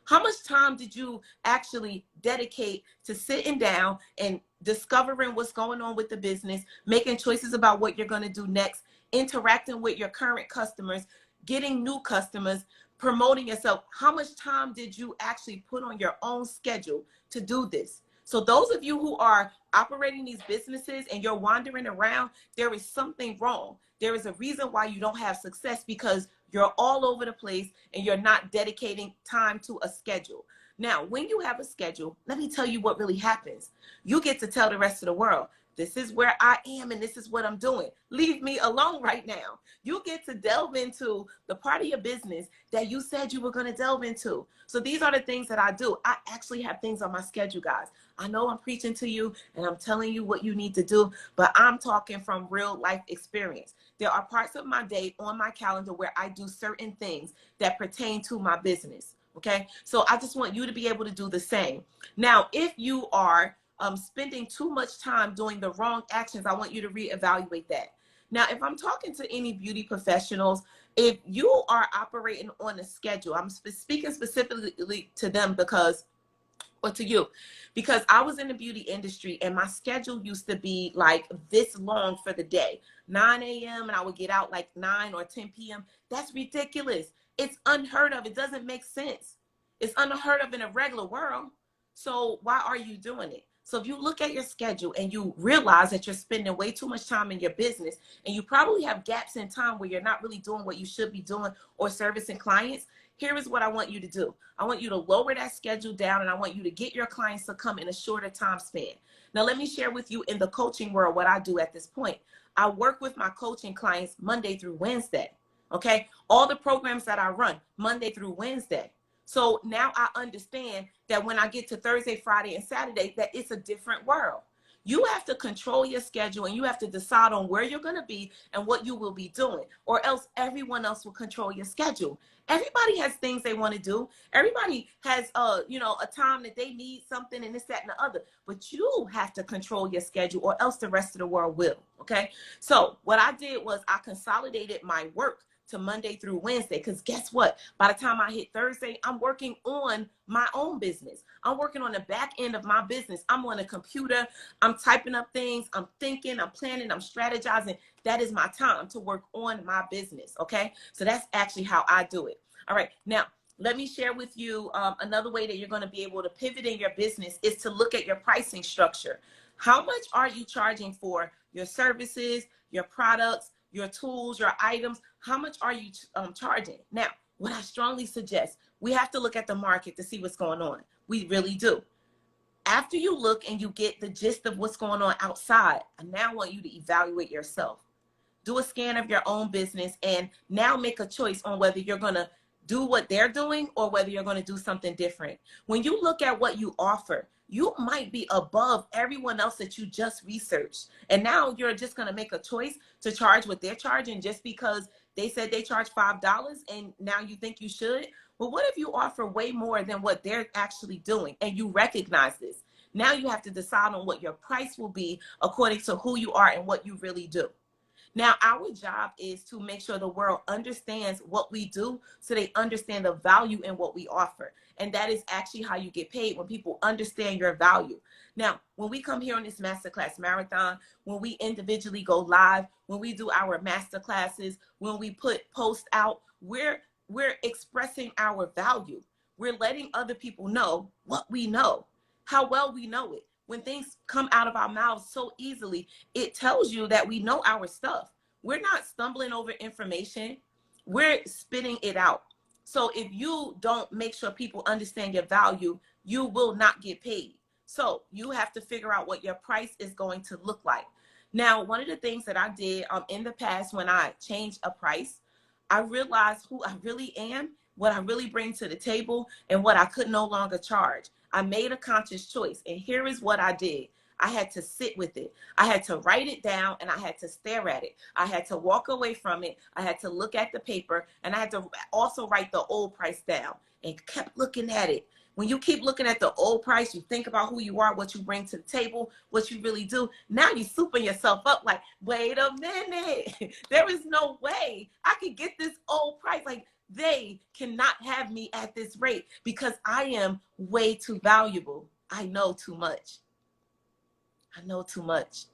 How much time did you actually dedicate to sitting down and discovering what's going on with the business, making choices about what you're going to do next, interacting with your current customers, getting new customers, promoting yourself? How much time did you actually put on your own schedule to do this? So those of you who are operating these businesses and you're wandering around, there is something wrong. There is a reason why you don't have success, because you're all over the place and you're not dedicating time to a schedule. Now, when you have a schedule, let me tell you what really happens. You get to tell the rest of the world, This is where I am and this is what I'm doing. Leave me alone right now. You get to delve into the part of your business that you said you were going to delve into. So these are the things that I do. I actually have things on my schedule, guys. I know I'm preaching to you and I'm telling you what you need to do, but I'm talking from real life experience. There are parts of my day on my calendar where I do certain things that pertain to my business. Okay. So I just want you to be able to do the same. Now, if you are spending too much time doing the wrong actions, I want you to reevaluate that. Now, if I'm talking to any beauty professionals, if you are operating on a schedule, I'm speaking specifically to them because, or to you, because I was in the beauty industry and my schedule used to be like this long for the day, 9 a.m. and I would get out like 9 or 10 p.m. That's ridiculous. It's unheard of. It doesn't make sense. It's unheard of in a regular world. So why are you doing it? So if you look at your schedule and you realize that you're spending way too much time in your business and you probably have gaps in time where you're not really doing what you should be doing or servicing clients, here is what I want you to do. I want you to lower that schedule down and I want you to get your clients to come in a shorter time span. Now, let me share with you in the coaching world what I do at this point. I work with my coaching clients Monday through Wednesday. Okay. All the programs that I run Monday through Wednesday. So now I understand that when I get to Thursday, Friday, and Saturday, that it's a different world. You have to control your schedule and you have to decide on where you're going to be and what you will be doing, or else everyone else will control your schedule. Everybody has things they want to do. Everybody has, a time that they need something and this, that, and the other. But you have to control your schedule or else the rest of the world will. Okay. So what I did was I consolidated my work to Monday through Wednesday. Because guess what? By the time I hit Thursday, I'm working on my own business. I'm working on the back end of my business. I'm on a computer. I'm typing up things. I'm thinking, I'm planning, I'm strategizing. That is my time to work on my business. Okay. So that's actually how I do it. All right. Now, let me share with you another way that you're going to be able to pivot in your business is to look at your pricing structure. How much are you charging for your services, your products, your tools, your items? How much are you charging? Now, what I strongly suggest, we have to look at the market to see what's going on. We really do. After you look and you get the gist of what's going on outside, I now want you to evaluate yourself. Do a scan of your own business and now make a choice on whether you're going to do what they're doing or whether you're going to do something different. When you look at what you offer, you might be above everyone else that you just researched. And now you're just going to make a choice to charge what they're charging just because they said they charge $5 and now you think you should. Well, what if you offer way more than what they're actually doing and you recognize this? Now you have to decide on what your price will be according to who you are and what you really do. Now, our job is to make sure the world understands what we do so they understand the value in what we offer. And that is actually how you get paid, when people understand your value. Now, when we come here on this Masterclass Marathon, when we individually go live, when we do our masterclasses, when we put posts out, we're expressing our value. We're letting other people know what we know, how well we know it. When things come out of our mouths so easily, it tells you that we know our stuff. We're not stumbling over information. We're spitting it out. So if you don't make sure people understand your value, you will not get paid. So you have to figure out what your price is going to look like. Now, one of the things that I did in the past when I changed a price, I realized who I really am, what I really bring to the table, and what I could no longer charge. I made a conscious choice, and here is what I did. I had to sit with it. I had to write it down, and I had to stare at it. I had to walk away from it. I had to look at the paper, and I had to also write the old price down and kept looking at it. When you keep looking at the old price, you think about who you are, what you bring to the table, what you really do. Now you're souping yourself up like, wait a minute. There is no way I could get this old price. Like, they cannot have me at this rate because I am way too valuable. I know too much. I know too much.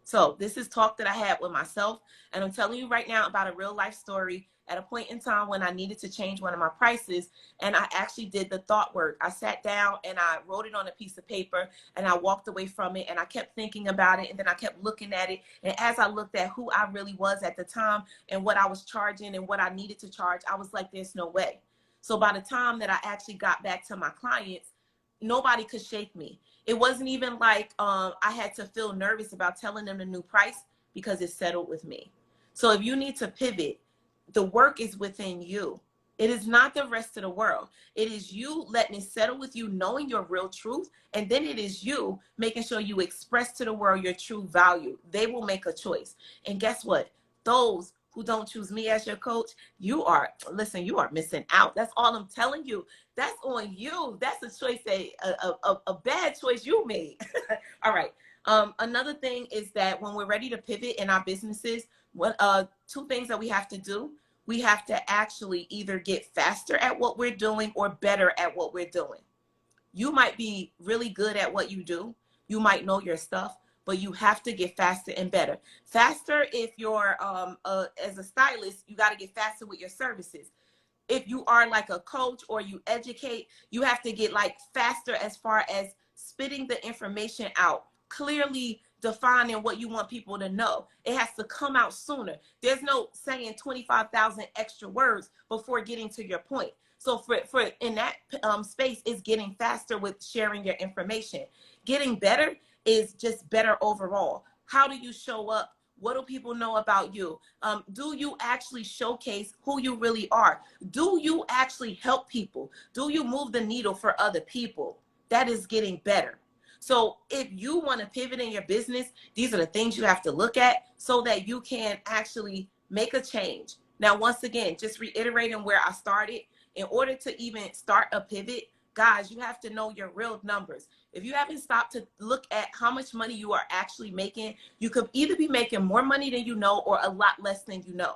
So this is talk that I had with myself. And I'm telling you right now about a real life story at a point in time when I needed to change one of my prices. And I actually did the thought work. I sat down and I wrote it on a piece of paper and I walked away from it and I kept thinking about it. And then I kept looking at it. And as I looked at who I really was at the time and what I was charging and what I needed to charge, I was like, there's no way. So by the time that I actually got back to my clients, nobody could shake me. It wasn't even like I had to feel nervous about telling them the new price because it settled with me. So if you need to pivot, the work is within you. It is not the rest of the world. It is you letting it settle with you, knowing your real truth. And then it is you making sure you express to the world your true value. They will make a choice. And guess what? Those who don't choose me as your coach, you are missing out. That's all I'm telling you. That's on you. That's a choice, a bad choice you made. All right. Another thing is that when we're ready to pivot in our businesses, two things that we have to do. We have to actually either get faster at what we're doing or better at what we're doing. You might be really good at what you do. You might know your stuff, but you have to get faster and better. Faster if you're as a stylist, you got to get faster with your services. If you are like a coach or you educate, you have to get like faster as far as spitting the information out, clearly defining what you want people to know. It has to come out sooner. There's no saying 25,000 extra words before getting to your point. So for in that space is getting faster with sharing your information. Getting better is just better overall. How do you show up? What do people know about you? Do you actually showcase who you really are? Do you actually help people? Do you move the needle for other people? That is getting better. So if you want to pivot in your business, these are the things you have to look at so that you can actually make a change. Now, once again, just reiterating where I started, in order to even start a pivot, guys, you have to know your real numbers. If you haven't stopped to look at how much money you are actually making, you could either be making more money than you know or a lot less than you know.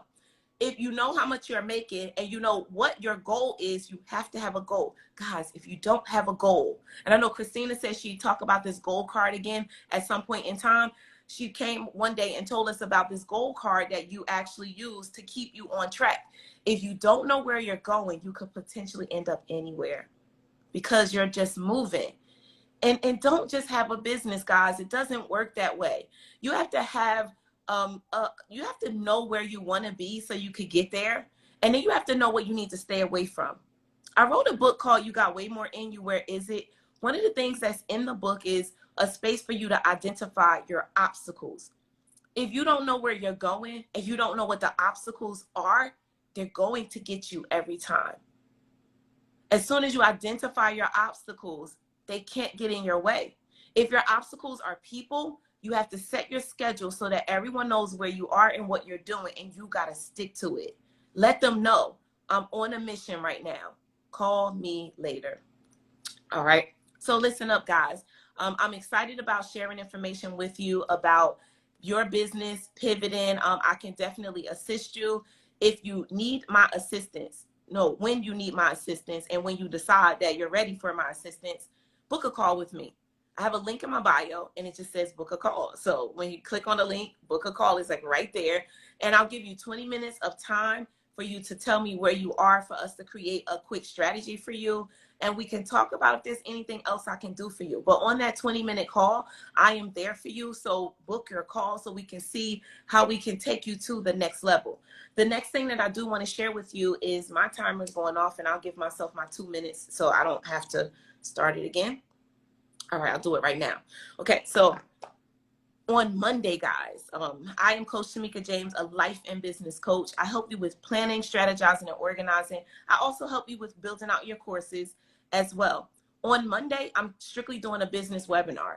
If you know how much you're making and you know what your goal is, you have to have a goal. Guys, if you don't have a goal, and I know Christina said she'd talk about this goal card again at some point in time. She came one day and told us about this goal card that you actually use to keep you on track. If you don't know where you're going, you could potentially end up anywhere because you're just moving. And don't just have a business, guys. It doesn't work that way. You have to have you have to know where you want to be so you could get there. And then you have to know what you need to stay away from. I wrote a book called You Got Way More in You. Where is it? One of the things that's in the book is a space for you to identify your obstacles. If you don't know where you're going and you don't know what the obstacles are, they're going to get you every time. As soon as you identify your obstacles, they can't get in your way. If your obstacles are people, you have to set your schedule so that everyone knows where you are and what you're doing, and you got to stick to it. Let them know, I'm on a mission right now. Call me later. All right. So listen up, guys. I'm excited about sharing information with you about your business pivoting. I can definitely assist you if you need my assistance. No, when you need my assistance and when you decide that you're ready for my assistance, book a call with me. I have a link in my bio and it just says book a call. So when you click on the link, book a call is like right there. And I'll give you 20 minutes of time for you to tell me where you are for us to create a quick strategy for you. And we can talk about if there's anything else I can do for you. But on that 20-minute call, I am there for you. So book your call so we can see how we can take you to the next level. The next thing that I do want to share with you is my timer is going off, and I'll give myself my 2 minutes so I don't have to start it again. All right, I'll do it right now. Okay, so on Monday, guys, I am Coach Tamika James, a life and business coach. I help you with planning, strategizing, and organizing. I also help you with building out your courses as well. On Monday, I'm strictly doing a business webinar.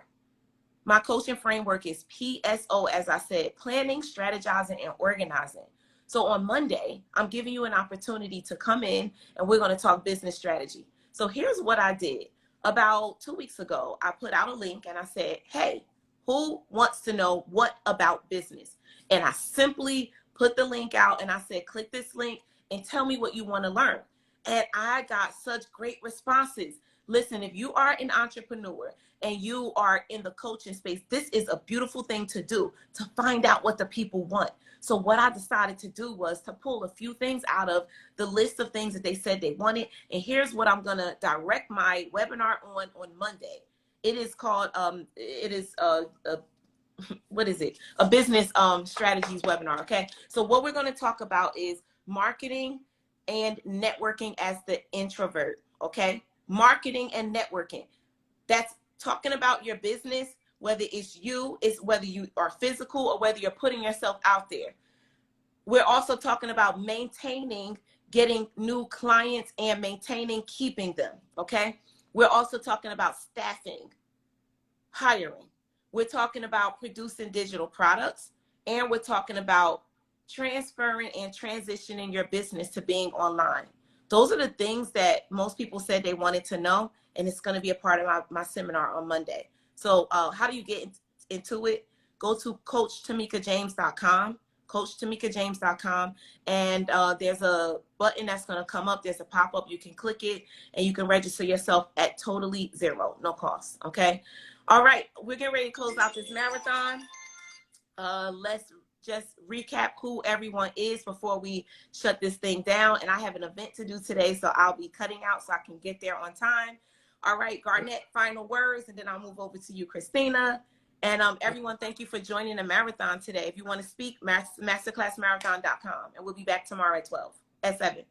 My coaching framework is PSO, as I said, planning, strategizing, and organizing. So on Monday, I'm giving you an opportunity to come in and we're going to talk business strategy. So here's what I did. About 2 weeks ago, I put out a link and I said, hey, who wants to know what about business? And I simply put the link out and I said, click this link and tell me what you want to learn. And I got such great responses. Listen, if you are an entrepreneur and you are in the coaching space, this is a beautiful thing to do, to find out what the people want. So what I decided to do was to pull a few things out of the list of things that they said they wanted. And here's what I'm going to direct my webinar on Monday. It is called, what is it? A business strategies webinar. Okay. So what we're going to talk about is marketing and networking as the introvert. Okay. Marketing and networking. That's talking about your business, whether it's you, it's whether you are physical or whether you're putting yourself out there. We're also talking about maintaining, getting new clients and maintaining, keeping them, okay? We're also talking about staffing, hiring. We're talking about producing digital products, and we're talking about transferring and transitioning your business to being online. Those are the things that most people said they wanted to know, and it's going to be a part of my seminar on Monday. So how do you get into it? Go to coachtamikajames.com, coachtamikajames.com, and there's a button that's going to come up. There's a pop-up. You can click it, and you can register yourself at totally zero, no cost, okay? All right, we're getting ready to close out this marathon. Let's just recap who everyone is before we shut this thing down. And I have an event to do today, so I'll be cutting out so I can get there on time. All right, Garnett, final words, and then I'll move over to you, Christina. And everyone, thank you for joining the marathon today. If you want to speak, masterclassmarathon.com. And we'll be back tomorrow at 12, at 7.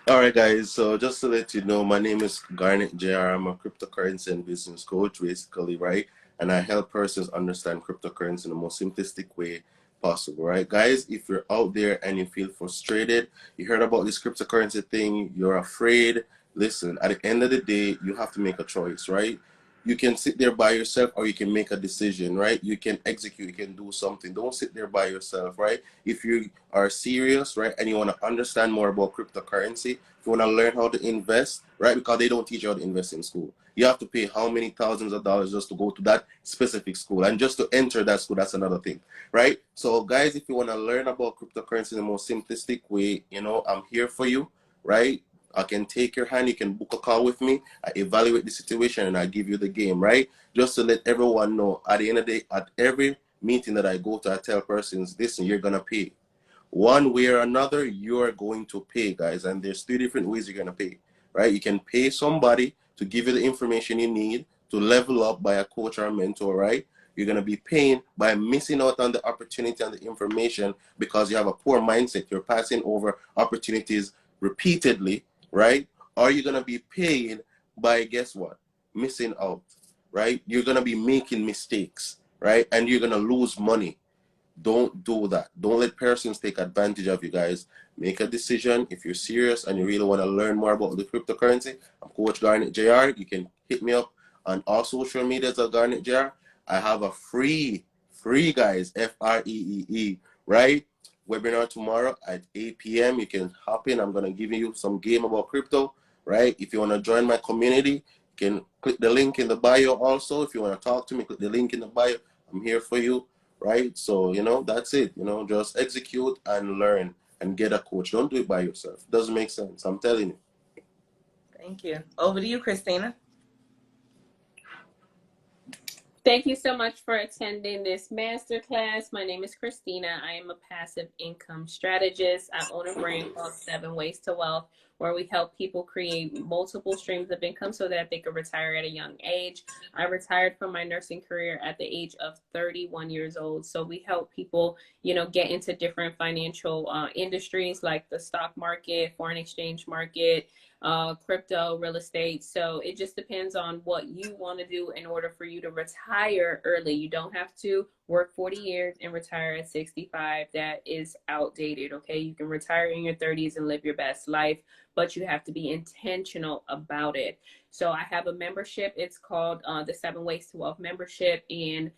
All right, guys. So just to let you know, my name is Garnet JR. I'm a cryptocurrency and business coach, basically, right? And I help persons understand cryptocurrency in the most simplistic way possible, right? Guys, if you're out there and you feel frustrated, you heard about this cryptocurrency thing, you're afraid, listen, at the end of the day, you have to make a choice, right? You can sit there by yourself or you can make a decision, right? You can execute, you can do something. Don't sit there by yourself, right? If you are serious, right, and you want to understand more about cryptocurrency, if you want to learn how to invest, right, because they don't teach you how to invest in school. You have to pay how many thousands of dollars just to go to that specific school. And just to enter that school, that's another thing, right? So guys, if you want to learn about cryptocurrency in the most simplistic way, you know, I'm here for you, right? I can take your hand, you can book a call with me, I evaluate the situation, and I give you the game, right? Just to let everyone know, at the end of the day, at every meeting that I go to, I tell persons, listen, you're going to pay. One way or another, you're going to pay, guys. And there's 3 different ways you're going to pay, right? You can pay somebody to give you the information you need to level up by a coach or a mentor, right? You're going to be paying by missing out on the opportunity and the information because you have a poor mindset. You're passing over opportunities repeatedly, right? Or you're going to be paid by, guess what? Missing out, right? You're going to be making mistakes, right? And you're going to lose money. Don't do that. Don't let persons take advantage of you, guys. Make a decision. If you're serious and you really want to learn more about the cryptocurrency, I'm Coach Garnet JR. You can hit me up on all social medias at Garnet JR. I have a free guys, FREEE, right? Webinar tomorrow at 8 p.m. You can hop in. I'm going to give you some game about crypto, right? If you want to join my community, you can click the link in the bio also. If you want to talk to me, click the link in the bio. I'm here for you. Right? So, you know, that's it. You know, just execute and learn and get a coach. Don't do it by yourself. It doesn't make sense. I'm telling you. Thank you. Over to you, Christina. Thank you so much for attending this masterclass. My name is Christina. I am a passive income strategist. I own a brand called 7 Ways to Wealth, where we help people create multiple streams of income so that they can retire at a young age. I retired from my nursing career at the age of 31 years old. So we help people, you know, get into different financial industries like the stock market, foreign exchange market, crypto, real estate. So it just depends on what you want to do in order for you to retire early. You don't have to work 40 years and retire at 65. That is outdated. Okay. You can retire in your 30s and live your best life, but you have to be intentional about it. So I have a membership. It's called the 7 Ways to Wealth membership, and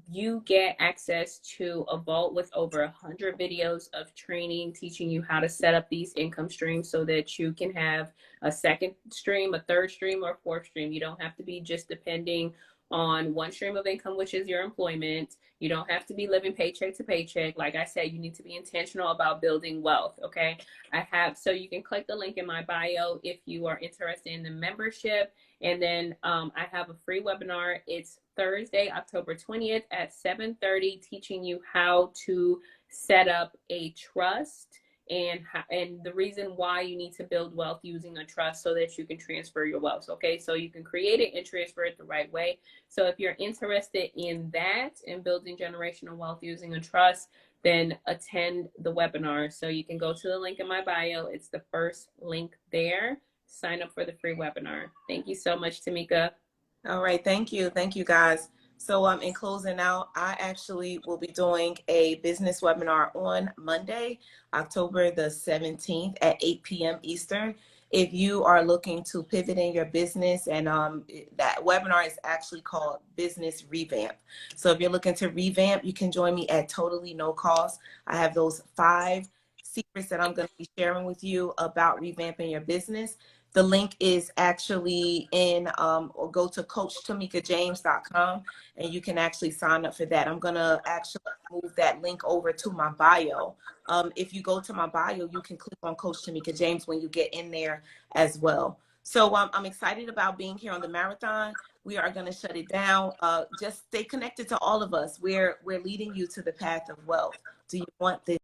you get access to a vault with over 100 videos of training teaching you how to set up these income streams so that you can have a second stream, a third stream, or a fourth stream. You don't have to be just depending on one stream of income, which is your employment. You don't have to be living paycheck to paycheck. Like I said, you need to be intentional about building wealth. Okay. So you can click the link in my bio if you are interested in the membership. And then I have a free webinar. It's Thursday, October 20th at 7:30, teaching you how to set up a trust and the reason why you need to build wealth using a trust so that you can transfer your wealth. Okay, so you can create it and transfer it the right way. So if you're interested in that and building generational wealth using a trust, then attend the webinar. So you can go to the link in my bio. It's the first link there. sign up for the free webinar. Thank you so much, Tamika. All right, thank you. Thank you, guys. So in closing out, I actually will be doing a business webinar on Monday, October the 17th at 8 p.m. Eastern. If you are looking to pivot in your business, and that webinar is actually called Business Revamp. So if you're looking to revamp, you can join me at totally no cost. I have those 5 secrets that I'm going to be sharing with you about revamping your business. The link is actually in, or go to coachtamikajames.com and you can actually sign up for that. I'm going to actually move that link over to my bio. If you go to my bio, you can click on Coach Tamika James when you get in there as well. So I'm excited about being here on the marathon. We are going to shut it down. Just stay connected to all of us. We're leading you to the path of wealth. Do you want this?